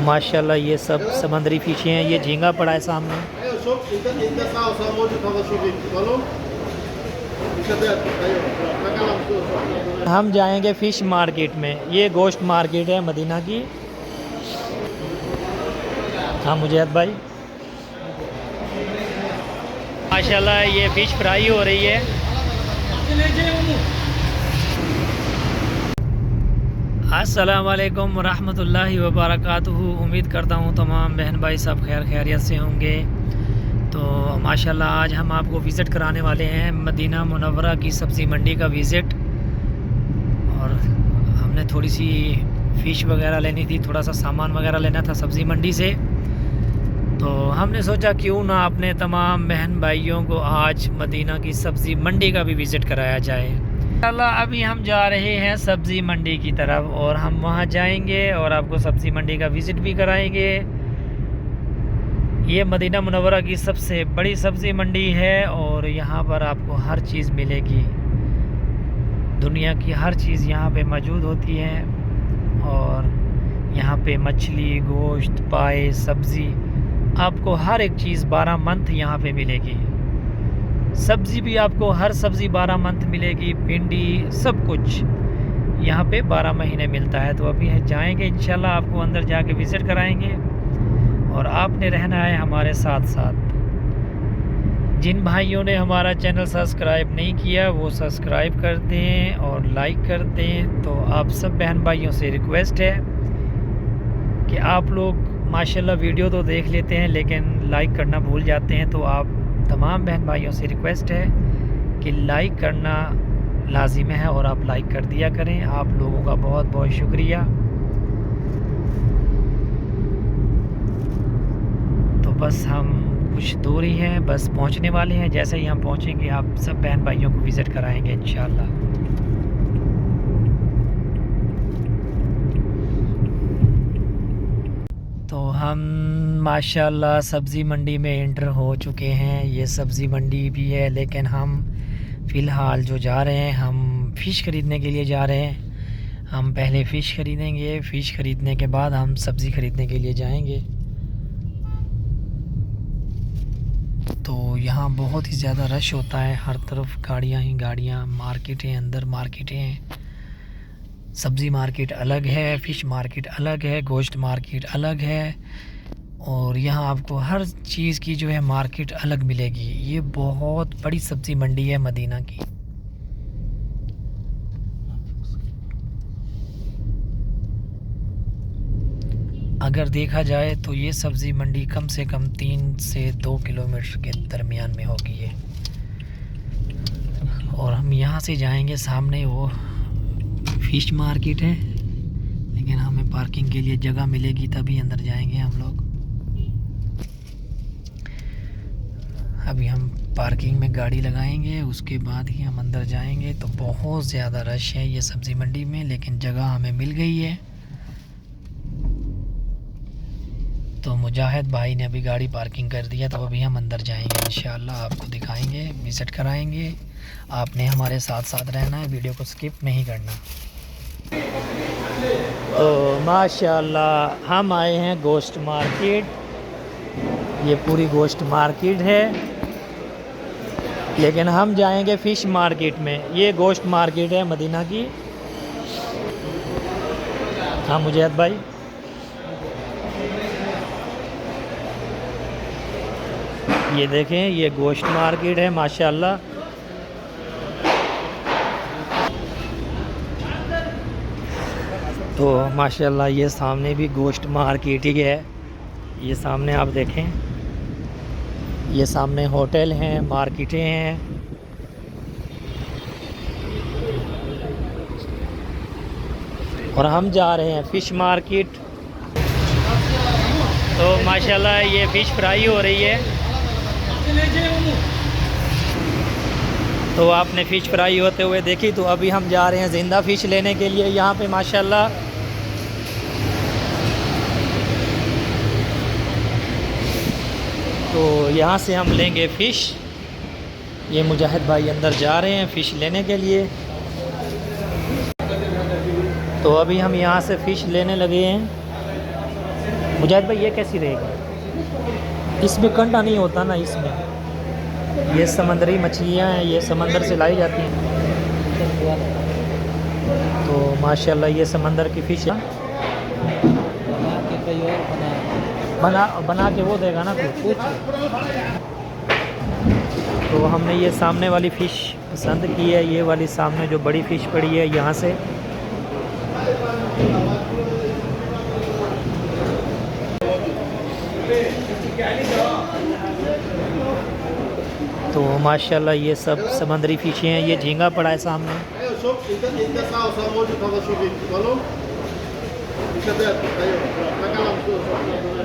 माशाल्लाह ये सब समंदरी फिशें हैं। ये झींगा पड़ा है सामने। हम जाएंगे फ़िश मार्केट में। ये गोश्त मार्केट है मदीना की। हाँ मुजैद भाई, माशाल्लाह ये फ़िश फ्राई हो रही है। अस्सलामुअलैकुम रहमतुल्लाहि व बरकातुहू। उम्मीद करता हूँ तमाम बहन भाई सब खैर खैरियत से होंगे। तो माशाल्लाह आज हम आपको विज़िट कराने वाले हैं मदीना मुनव्वरा की सब्ज़ी मंडी का विज़िट। और हमने थोड़ी सी फ़िश वगैरह लेनी थी, थोड़ा सा सामान वगैरह लेना था सब्ज़ी मंडी से। तो हमने सोचा क्यों ना अपने तमाम बहन भाइयों को आज मदीना की सब्ज़ी मंडी का भी विज़िट कराया जाए। इंशाल्लाह अभी हम जा रहे हैं सब्ज़ी मंडी की तरफ और हम वहां जाएंगे और आपको सब्ज़ी मंडी का विज़िट भी कराएंगे। ये मदीना मुनव्वरा की सबसे बड़ी सब्ज़ी मंडी है और यहाँ पर आपको हर चीज़ मिलेगी। दुनिया की हर चीज़ यहाँ पे मौजूद होती है और यहाँ पे मछली, गोश्त, पाए, सब्ज़ी, आपको हर एक चीज़ 12 मंथ यहाँ पे मिलेगी। सब्ज़ी भी आपको हर सब्ज़ी 12 मंथ मिलेगी। भिंडी, सब कुछ यहाँ पे 12 महीने मिलता है। तो अभी जाएंगे इंशाल्लाह, आपको अंदर जाके विज़िट कराएंगे और आपने रहना है हमारे साथ साथ। जिन भाइयों ने हमारा चैनल सब्सक्राइब नहीं किया वो सब्सक्राइब कर दें और लाइक कर दें। तो आप सब बहन भाइयों से रिक्वेस्ट है कि आप लोग माशाल्लाह वीडियो तो देख लेते हैं लेकिन लाइक करना भूल जाते हैं। तो आप तमाम बहन भाइयों से रिक्वेस्ट है कि लाइक करना लाजिम है और आप लाइक कर दिया करें। आप लोगों का बहुत बहुत शुक्रिया। तो बस हम कुछ दूर ही हैं, बस पहुंचने वाले हैं। जैसे ही हम पहुंचेंगे आप सब बहन भाइयों को विज़िट कराएंगे इंशाल्लाह। तो हम माशाल्लाह सब्ज़ी मंडी में एंटर हो चुके हैं। ये सब्ज़ी मंडी भी है लेकिन हम फ़िलहाल जो जा रहे हैं हम फ़िश ख़रीदने के लिए जा रहे हैं। हम पहले फ़िश ख़रीदेंगे, फ़िश ख़रीदने के बाद हम सब्ज़ी ख़रीदने के लिए जाएंगे। तो यहाँ बहुत ही ज़्यादा रश होता है, हर तरफ गाड़ियाँ ही गाड़ियाँ, मार्केटें, अंदर मार्केटें हैं। सब्ज़ी मार्केट अलग है, फ़िश मार्केट अलग है, गोश्त मार्केट अलग है और यहाँ आपको हर चीज़ की जो है मार्केट अलग मिलेगी। ये बहुत बड़ी सब्ज़ी मंडी है मदीना की। अगर देखा जाए तो ये सब्ज़ी मंडी कम से कम 3 से 2 किलोमीटर के दरमियान में होगी ये। और हम यहाँ से जाएंगे, सामने वो फ़िश मार्केट है लेकिन हमें पार्किंग के लिए जगह मिलेगी तभी अंदर जाएंगे हम लोग। अभी हम पार्किंग में गाड़ी लगाएंगे उसके बाद ही हम अंदर जाएंगे। तो बहुत ज़्यादा रश है ये सब्ज़ी मंडी में लेकिन जगह हमें मिल गई है। तो मुजाहिद भाई ने अभी गाड़ी पार्किंग कर दिया। तो अभी हम अंदर जाएंगे इंशाल्लाह, आपको दिखाएंगे, विज़िट कराएंगे। आपने हमारे साथ साथ रहना है, वीडियो को स्किप नहीं करना। तो माशाल्लाह हम आए हैं गोश्त मार्केट। ये पूरी गोश्त मार्केट है लेकिन हम जाएंगे फ़िश मार्केट में। ये गोश्त मार्केट है मदीना की। हाँ मुजैद भाई, ये देखें ये गोश्त मार्केट है माशाल्लाह। तो माशाल्लाह ये सामने भी गोश्त मार्केट ही है। ये सामने आप देखें, ये सामने होटल हैं, मार्केटें हैं। और हम जा रहे हैं फ़िश मार्केट। तो माशाल्लाह ये फ़िश फ्राई हो रही है। तो आपने फ़िश फ्राई होते हुए देखी। तो अभी हम जा रहे हैं ज़िंदा फ़िश लेने के लिए यहाँ पे माशाल्लाह। तो यहाँ से हम लेंगे फ़िश। ये मुजाहिद भाई अंदर जा रहे हैं फ़िश लेने के लिए। तो अभी हम यहाँ से फ़िश लेने लगे हैं। मुजाहिद भाई ये कैसी रहेगी? इसमें कंटा नहीं होता ना इसमें। ये समंदरी मछलियाँ हैं, ये समंदर से लाई जाती हैं। तो माशाल्लाह ये समंदर की फ़िश है। बना बना के वो देगा ना कुछ। तो हमने ये सामने वाली फ़िश पसंद की है, ये वाली सामने जो बड़ी फ़िश पड़ी है यहाँ से। तो माशाल्लाह ये सब समंदरी फ़िशें हैं। ये झींगा पड़ा है सामने।